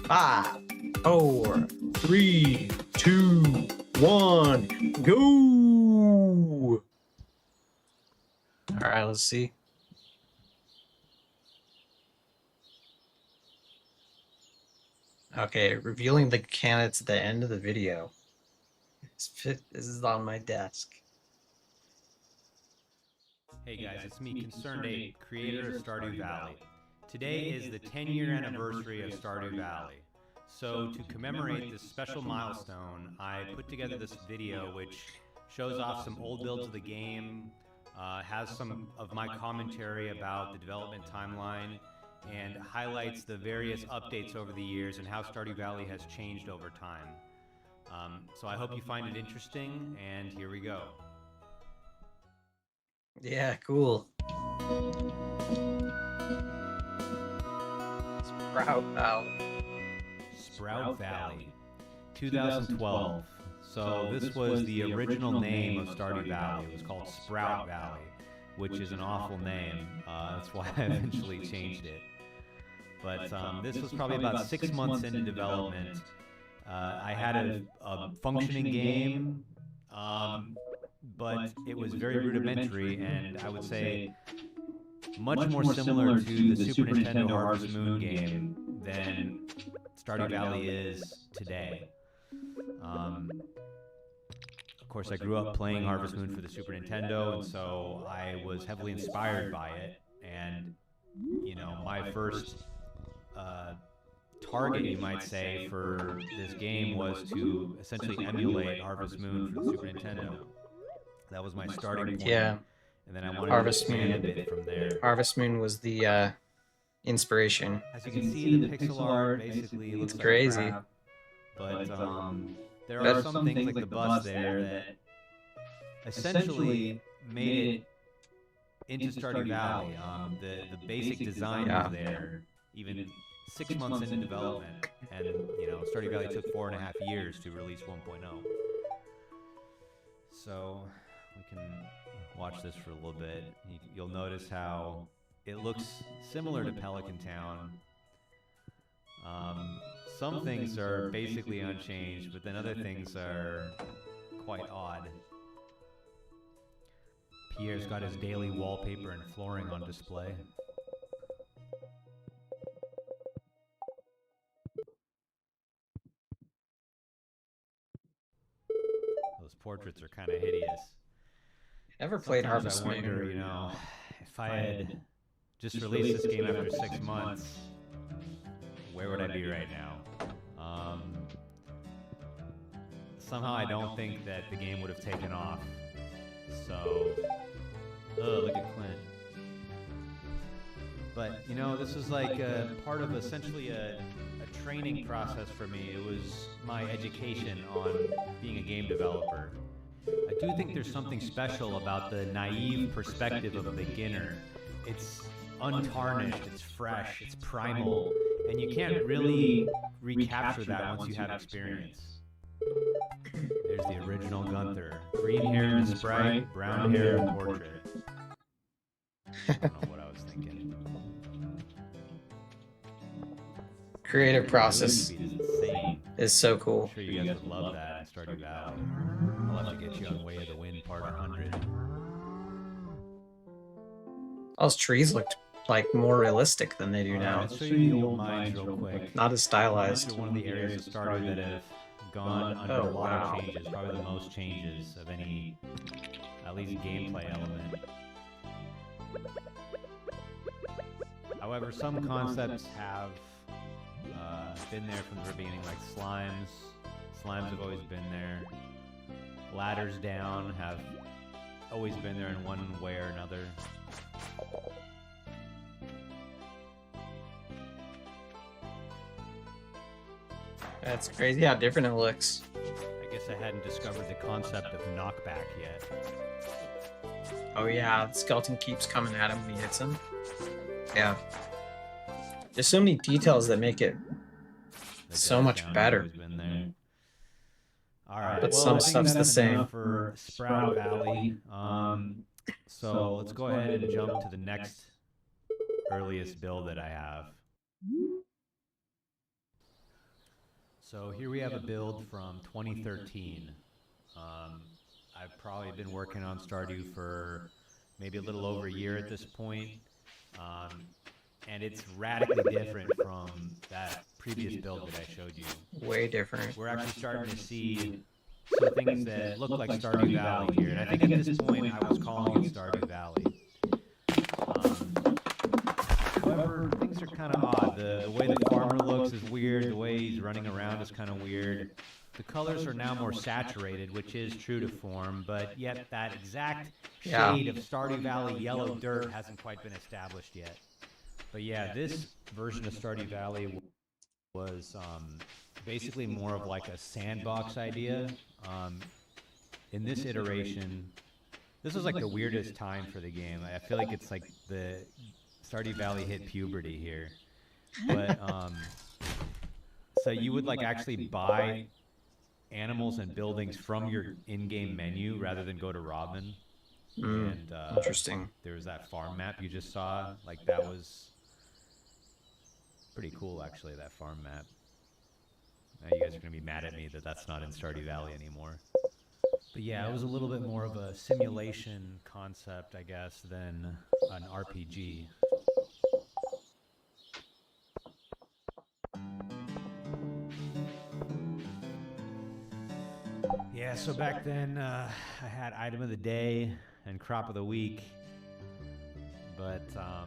5, 4, 3, 2, 1, go! Alright, let's see. Okay, revealing the candidates at the end of the video. This is on my desk. Hey guys, it's me, ConcernedApe, creator of Stardew Valley. Today is the 10-year anniversary of Stardew Valley. So to commemorate this special milestone, I put together this video which shows off some old builds of the game, has some of my commentary about the development timeline, and highlights the various updates over the years and how Stardew Valley has changed over time. So I hope you find it interesting, and here we go. Yeah, cool. Sprout Valley. Sprout Valley, 2012. So this was the original name of Stardew Valley. It was called Sprout Valley, which is an awful name. That's why I eventually changed it. But this was probably about 6 months into development. I had a functioning game, but it was very rudimentary, and I would say much more similar to the Super Nintendo Harvest Moon game than Stardew Valley is today. Of course, I grew up playing Harvest Moon for the Super Nintendo, and so I was heavily inspired by it. And, you know, my first target, you might say, for this game was to essentially emulate Harvest Moon for the Super Nintendo. That was my starting point. Yeah. And then I wanted Harvest to expand Moon. a bit from there. Harvest Moon was the inspiration. As you can see, the pixel art basically looks like crazy. crap. But there are some things like the bus there that essentially made it into Stardew Valley. The basic design was there, even 6 months into development, and you know, Stardew Valley took 4.5 years to release 1.0. So we can watch this for a little bit. You'll notice how it looks similar to Pelican Town. Some things are basically unchanged, but then other things are quite odd. Pierre's got his daily wallpaper and flooring on display. Those portraits are kind of hideous. Never played Sometimes Harvest I wonder, Moon. you know, if I had just released this game after 6 months, where would I be right now? Somehow I don't think that the game would have taken off. So, look at Clint. But, you know, this was like a part of essentially a training process for me. It was my education on being a game developer. I do think there's something special about the naive perspective of a beginner. It's untarnished, it's fresh, it's primal, and you can't really recapture that once you have experience. There's the original Gunther. Green hair in the sprite, brown hair in portrait. I don't know what I was thinking. Creative process Insane. is so cool. I'm sure you guys would love that in Stardew Valley. I'll have to get you on Way of the Wind Part 100. Those trees looked like more realistic than they do now. Let's show you the old mines real quick. Not as stylized. These are one of the areas of Stardew that have gone under a lot of changes, probably the most changes of any, at least gameplay element. However, some concepts have been there from the beginning, like slimes. Slimes have always been there. Ladders down have always been there in one way or another. That's crazy how different it looks. I guess I hadn't discovered the concept of knockback yet. Oh yeah, the skeleton keeps coming at him when he hits him. Yeah. There's so many details that make it so much better. All right, But well, some stuff's the same. For Sprout Valley. So let's go ahead and jump to the next earliest build that I have. So here we have a build from 2013. I've probably been working on Stardew for maybe a little over a year at this point. And it's radically different from that previous build that I showed you. Way different. We're actually starting to see some things that look like Stardew Valley here. And I think at this point I was calling it Stardew Valley. However, things are kind of odd. The way the farmer looks is weird. The way he's running around is kind of weird. The colors are now more saturated, which is true to form, but yet that exact shade of Stardew Valley yellow dirt hasn't quite been established yet. But yeah, this version of Stardew Valley was basically more of like a sandbox idea. In this iteration, this was like the weirdest time for the game. I feel like it's like the Stardew Valley hit puberty here. But so you would like actually buy animals and buildings from your in-game menu rather than go to Robin. And interesting. There was that farm map you just saw. Like that was pretty cool, actually, that farm map. Now you guys are going to be mad at me that that's not in Stardew Valley anymore. But yeah, it was a little bit more of a simulation concept, I guess, than an RPG. Yeah, so back then I had item of the day and crop of the week, but I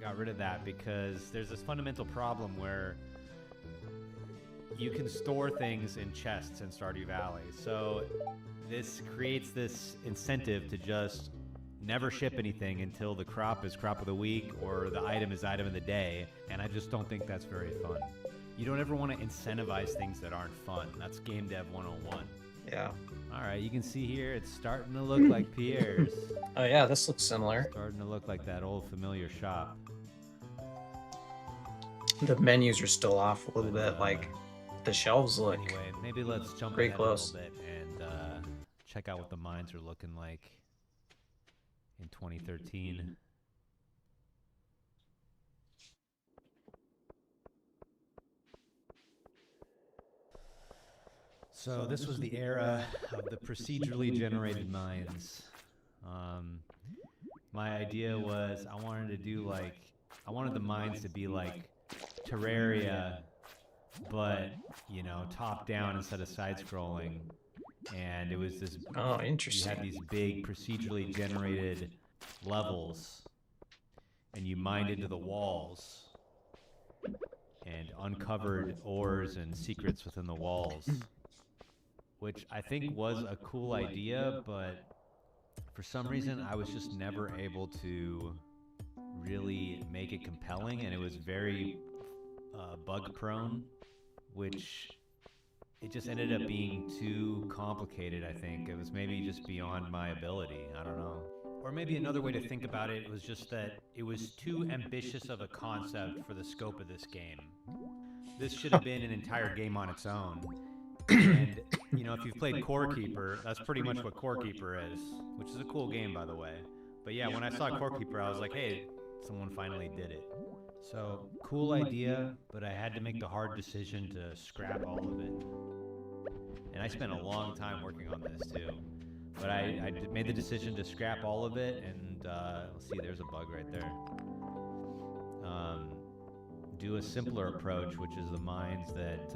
got rid of that because there's this fundamental problem where you can store things in chests in Stardew Valley. So this creates this incentive to just never ship anything until the crop is crop of the week or the item is item of the day, and I just don't think that's very fun. You don't ever want to incentivize things that aren't fun. That's Game Dev 101. Yeah. All right, you can see here it's starting to look like Pierre's. Oh yeah, this looks similar. Starting to look like that old familiar shop. The menus are still off a little bit, like the shelves look. Anyway, maybe let's jump pretty ahead close. a little bit and check out what the mines are looking like in 2013. So this was the era of the procedurally generated mines. My idea was I wanted the mines to be like Terraria, but you know, top down instead of side scrolling. And it was this. Oh, interesting. You had these big procedurally generated levels, and you mined into the walls and uncovered ores and secrets within the walls, which I think was a cool idea, but for some reason I was just never able to really make it compelling, and it was very bug prone, which it just ended up being too complicated. I think it was maybe just beyond my ability. I don't know. Or maybe another way to think about it was just that it was too ambitious of a concept for the scope of this game. This should have been an entire game on its own. And, you know, if you've played Core Keeper, that's pretty much what Core Keeper is, which is a cool game, by the way. But yeah, when I saw Core Keeper, I was like, hey, someone finally did it. So, cool idea, but I had to make the hard decision to scrap all of it. And I spent a long time working on this, too. But I made the decision to scrap all of it, and let's see, there's a bug right there. Do a simpler approach, which is the mines that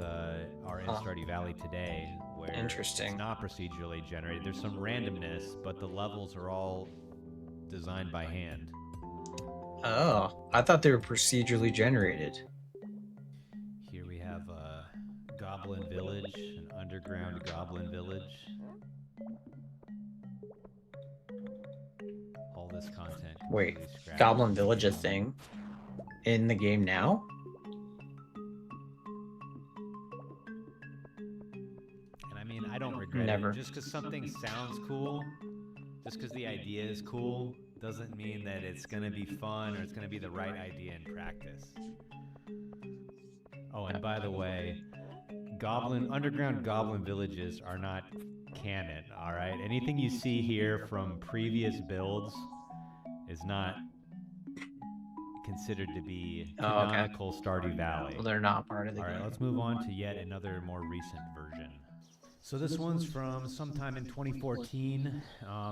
are in Stardew Valley today, where it's not procedurally generated. There's some randomness, but the levels are all designed by hand. Oh, I thought they were procedurally generated. Here we have a Goblin Village, an underground Goblin Village. All this content. Wait, Goblin Village a thing in the game now? And I mean, I don't regret it. Just because something sounds cool, just because the idea is cool, doesn't mean that it's going to be fun or it's going to be the right idea in practice. Oh, and by the way, underground Goblin villages are not canon, all right? Anything you see here from previous builds is not considered to be Oh, okay. canonical Stardew Valley. Well, they're not part of the All game. right, let's move on to yet another more recent version. So this one's from sometime in 2014.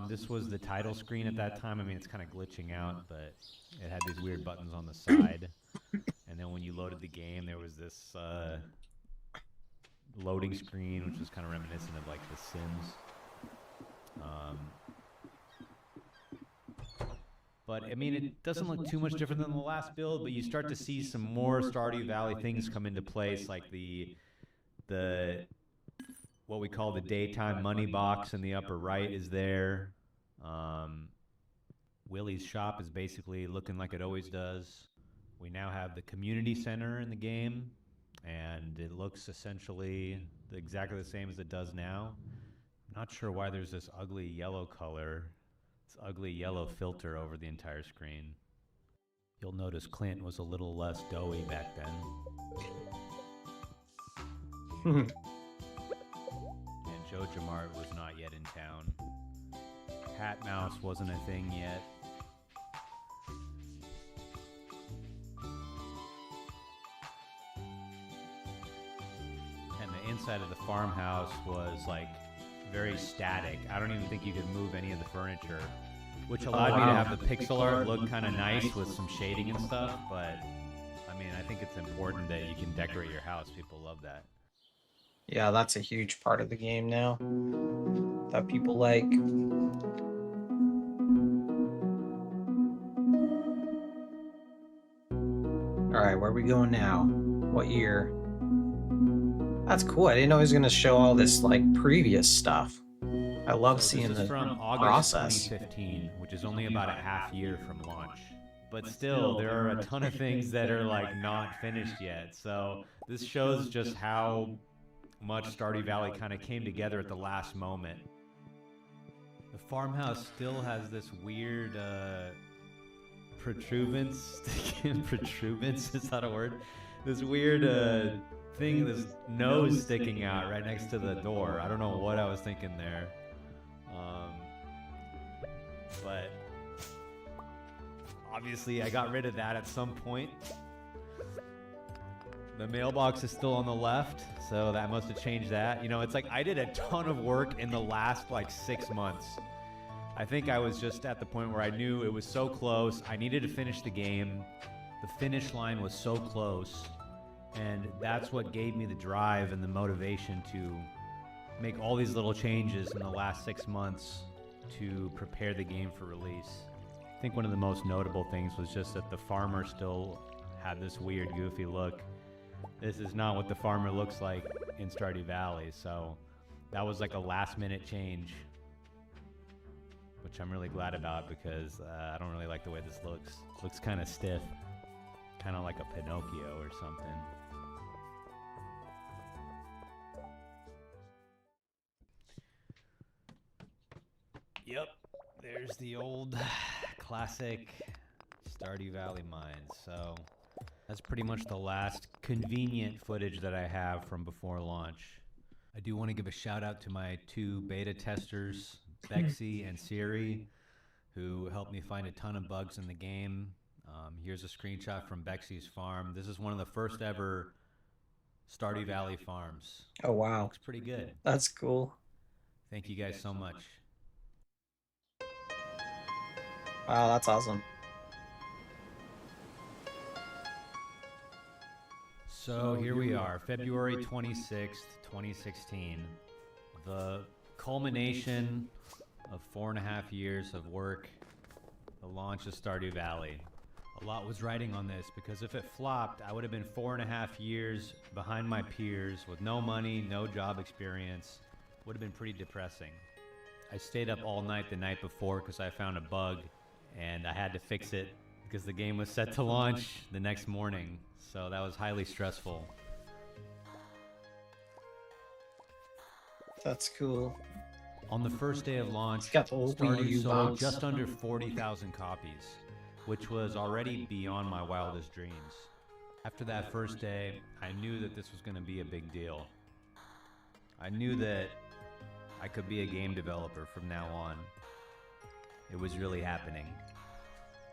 This was the title screen at that time. I mean, it's kind of glitching out, but it had these weird buttons on the side. And then when you loaded the game, there was this loading screen, which was kind of reminiscent of like The Sims. But I mean, it doesn't look too much different than the last build, but you start to see some more Stardew Valley things come into place, like the what we call the daytime money box in the upper right is there. Willie's shop is basically looking like it always does. We now have the community center in the game, and it looks essentially exactly the same as it does now. I'm not sure why there's this ugly yellow color, this ugly yellow filter over the entire screen. You'll notice Clint was a little less doughy back then. And Joe Jamart was not yet in town. Hat Mouse wasn't a thing yet. And the inside of the farmhouse was like very static. I don't even think you could move any of the furniture, which allowed me to have the pixel art look kind of nice with some shading and stuff. But I mean, I think it's important that you can decorate your house. People love that. Yeah, that's a huge part of the game now that people like. Alright, where are we going now? What year? That's cool. I didn't know he was going to show all this, like, previous stuff. I love seeing the from August process. 2015, which is only about a half year from launch. But still, there are a ton of things that are, like, not finished yet. So this shows just how much Stardew Valley kind of came together at the last moment. The farmhouse still has this weird protuberance. Protuberance, is that a word? This weird thing, this nose sticking out right next to the door. I don't know what I was thinking there. But obviously I got rid of that at some point. The mailbox is still on the left, so that must have changed that. You know, it's like I did a ton of work in the last like 6 months. I think I was just at the point where I knew it was so close. I needed to finish the game. The finish line was so close. And that's what gave me the drive and the motivation to make all these little changes in the last 6 months to prepare the game for release. I think one of the most notable things was just that the farmer still had this weird, goofy look. This is not what the farmer looks like in Stardew Valley, so that was like a last-minute change, which I'm really glad about because I don't really like the way this looks. It looks kind of stiff, kind of like a Pinocchio or something. Yep, there's the old classic Stardew Valley mines. So that's pretty much the last convenient footage that I have from before launch. I do want to give a shout out to my 2 beta testers, Bexy and Siri, who helped me find a ton of bugs in the game. Here's a screenshot from Bexy's farm. This is one of the first ever Stardew Valley farms. Oh, wow. Looks pretty good. That's cool. Thank you guys so much. Wow, that's awesome. So here we are, February 26th, 2016. The culmination of 4.5 years of work, the launch of Stardew Valley. A lot was riding on this because if it flopped, I would have been 4.5 years behind my peers with no money, no job experience. Would have been pretty depressing. I stayed up all night the night before because I found a bug and I had to fix it because the game was set to launch the next morning. So that was highly stressful. That's cool. On the first day of launch, got the old Wii Stardew U sold box. just under 40,000 copies, which was already beyond my wildest dreams. After that first day, I knew that this was going to be a big deal. I knew that I could be a game developer from now on. It was really happening.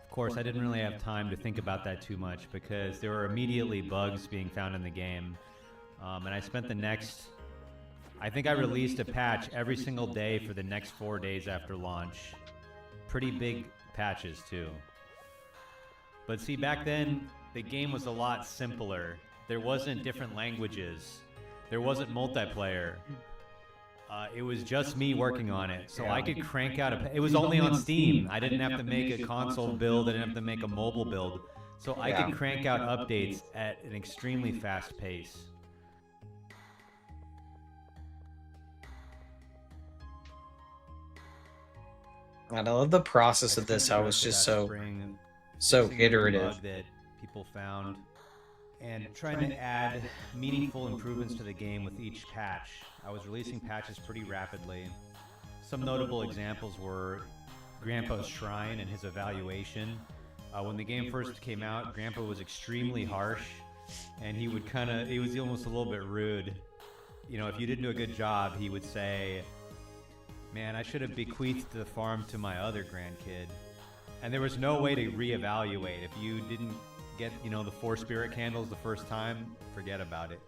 Of course, I didn't really have time to think about that too much because there were immediately bugs being found in the game. And I spent the next, I think I released a patch every single day for the next 4 days after launch. Pretty big patches too. But see, back then, the game was a lot simpler. There wasn't different languages. There wasn't multiplayer. It was just me working on it, so I could crank out it was only on Steam. I didn't have to make a console build. I didn't have to make a mobile build. So I could crank out updates at an extremely fast pace. And I love the process of this. How it's just so iterative. That people found, and trying to add meaningful improvements to the game with each patch. I was releasing patches pretty rapidly. Some notable examples were Grandpa's Shrine and his evaluation. When the game first came out, Grandpa was extremely harsh, and he was almost a little bit rude. You know, if you didn't do a good job, he would say, "Man, I should have bequeathed the farm to my other grandkid." And there was no way to reevaluate. If you didn't get, the 4 spirit candles the first time, forget about it.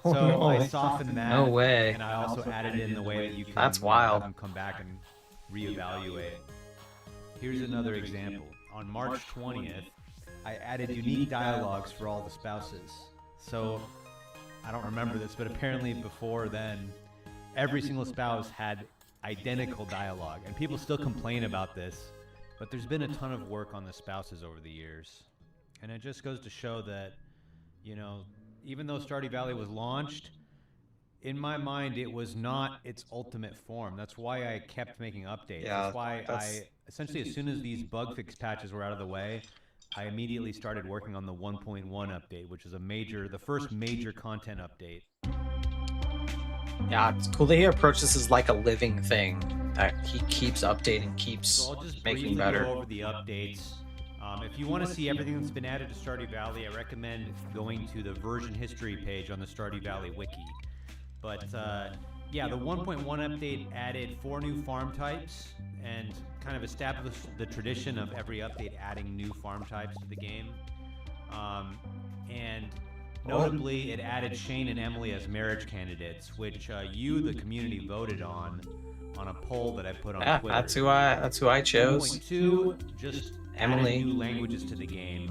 So I softened that. No way. And I also added in the way that you can That's wild. have them come back and reevaluate. Here's another example. On March 20th, I added unique dialogues for all the spouses. So I don't remember this, but apparently before then, every single spouse had identical dialogue. And people still complain about this, but there's been a ton of work on the spouses over the years. And it just goes to show that, even though Stardew Valley was launched, in my mind, it was not its ultimate form. That's why I kept making updates. That's why I, essentially, as soon as these bug fix patches were out of the way, I immediately started working on the 1.1 update, which is the first major content update. Yeah, it's cool that he approaches this like a living thing, that he keeps updating, keeps So I'll just making briefly better. go over the updates. If you want to see everything that's been added to Stardew Valley, I recommend going to the version history page on the Stardew Valley wiki. But yeah, the 1.1 update added 4 new farm types and kind of established the tradition of every update adding new farm types to the game. And notably, it added Shane and Emily as marriage candidates, which you, the community, voted on a poll that I put on Twitter. That's who I chose. 1.2 just Emily. added new languages to the game.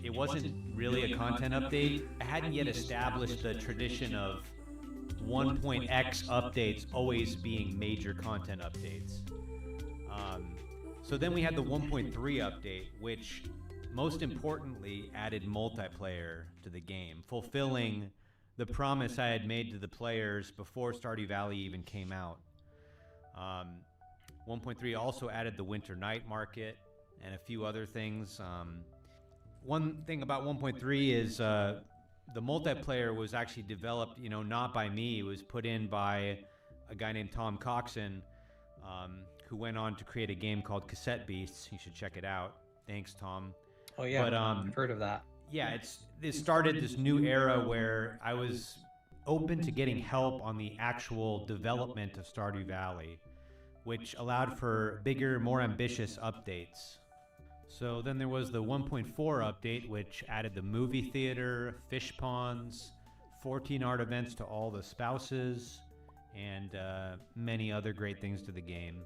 It wasn't really a content update. I hadn't yet established the tradition of 1.x updates always being major content updates. So then we had the 1.3 update, which most importantly added multiplayer to the game, fulfilling the promise I had made to the players before Stardew Valley even came out. 1.3 also added the winter night market and a few other things. One thing about 1.3 is the multiplayer was actually developed, not by me. It was put in by a guy named Tom Coxon, who went on to create a game called Cassette Beasts. You should check it out. Thanks, Tom. Oh yeah, But, I've heard of that. Yeah, it started this new era where I was open to getting help on the actual development of Stardew Valley, which allowed for bigger, more ambitious updates. So then there was the 1.4 update, which added the movie theater, fish ponds, 14 art events to all the spouses, and many other great things to the game.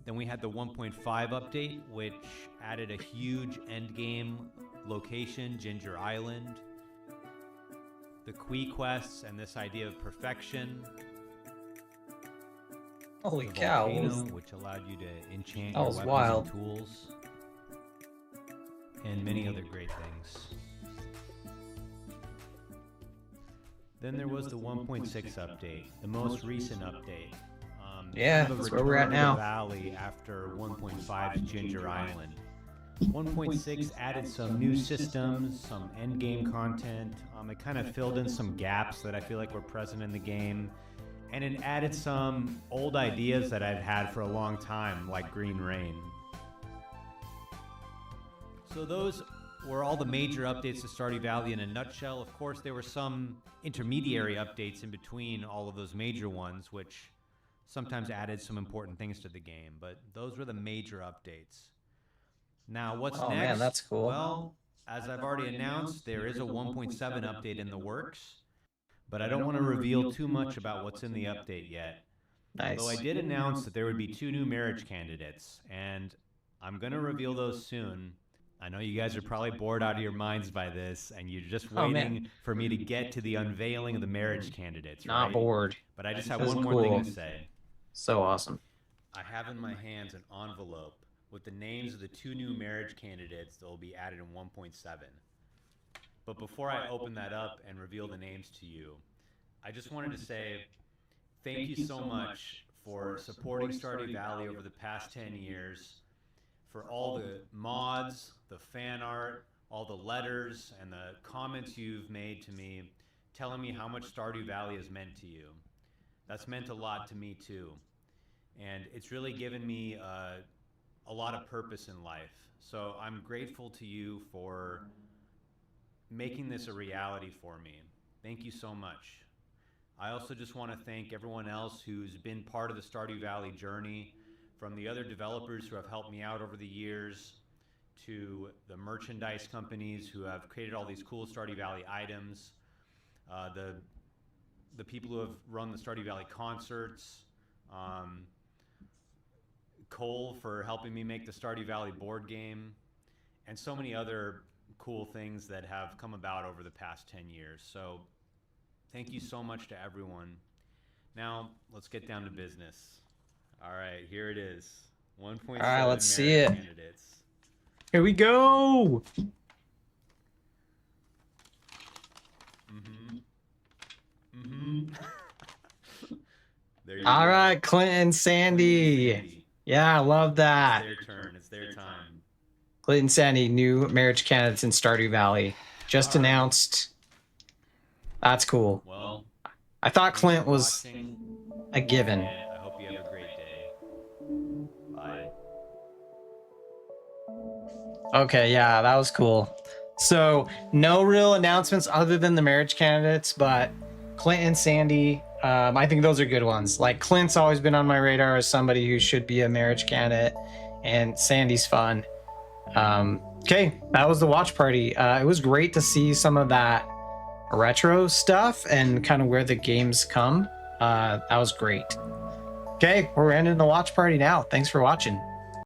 Then we had the 1.5 update, which added a huge endgame location, Ginger Island, the Quee quests, and this idea of perfection. Holy The cow! volcano, which allowed you to enchant That your was weapons wild. and tools, and many other great things. Then there was the 1.6 update, the most recent update. Yeah, the that's where we're at return of the now. Valley after 1.5 Ginger Island. 1.6 added some new systems, some endgame content. It kind of filled in some gaps that I feel like were present in the game. And it added some old ideas that I've had for a long time, like Green Rain. So those were all the major updates to Stardew Valley in a nutshell. Of course, there were some intermediary updates in between all of those major ones, which sometimes added some important things to the game. But those were the major updates. Now, what's Oh, next? man, that's cool. Well, as I've already announced, there is a 1.7 update in the works, but I don't want to reveal too much about what's in the update yet. Nice. Though I did announce that there would be 2 new marriage candidates, and I'm going to reveal those soon. I know you guys are probably bored out of your minds by this, and you're just waiting for me to get to the unveiling of the marriage candidates, right? Not bored. But I just have one more thing to say. So awesome. I have in my hands an envelope with the names of the 2 new marriage candidates that will be added in 1.7. But before I open that up and reveal the names to you, I just wanted to say thank you so much for supporting Stardew Valley over the past 10 years, for all the mods, the fan art, all the letters, and the comments you've made to me telling me how much Stardew Valley has meant to you. That's meant a lot to me too. And it's really given me a lot of purpose in life. So I'm grateful to you for making this a reality for me. Thank you so much. I also just want to thank everyone else who's been part of the Stardew Valley journey, from the other developers who have helped me out over the years, to the merchandise companies who have created all these cool Stardew Valley items, the people who have run the Stardew Valley concerts, Cole for helping me make the Stardew Valley board game, and so many other cool things that have come about over the past 10 years. So thank you so much to everyone. Now, let's get down to business. All right, here it is. 1.7 All right, let's see it. Candidates. Here we go. There you All go. right, Clint and Sandy. Yeah, I love that. It's their turn. It's their time. Clint and Sandy, new marriage candidates in Stardew Valley. Just announced. That's cool. Well, I thought thanks Clint for was watching, a given. and I hope you have a great day. Bye. Okay, yeah, that was cool. So, no real announcements other than the marriage candidates, but Clint and Sandy, I think those are good ones. Like, Clint's always been on my radar as somebody who should be a marriage candidate, and Sandy's fun. Okay, that was the watch party. It was great to see some of that retro stuff and kind of where the games come. That was great. Okay, we're ending the watch party now. Thanks for watching.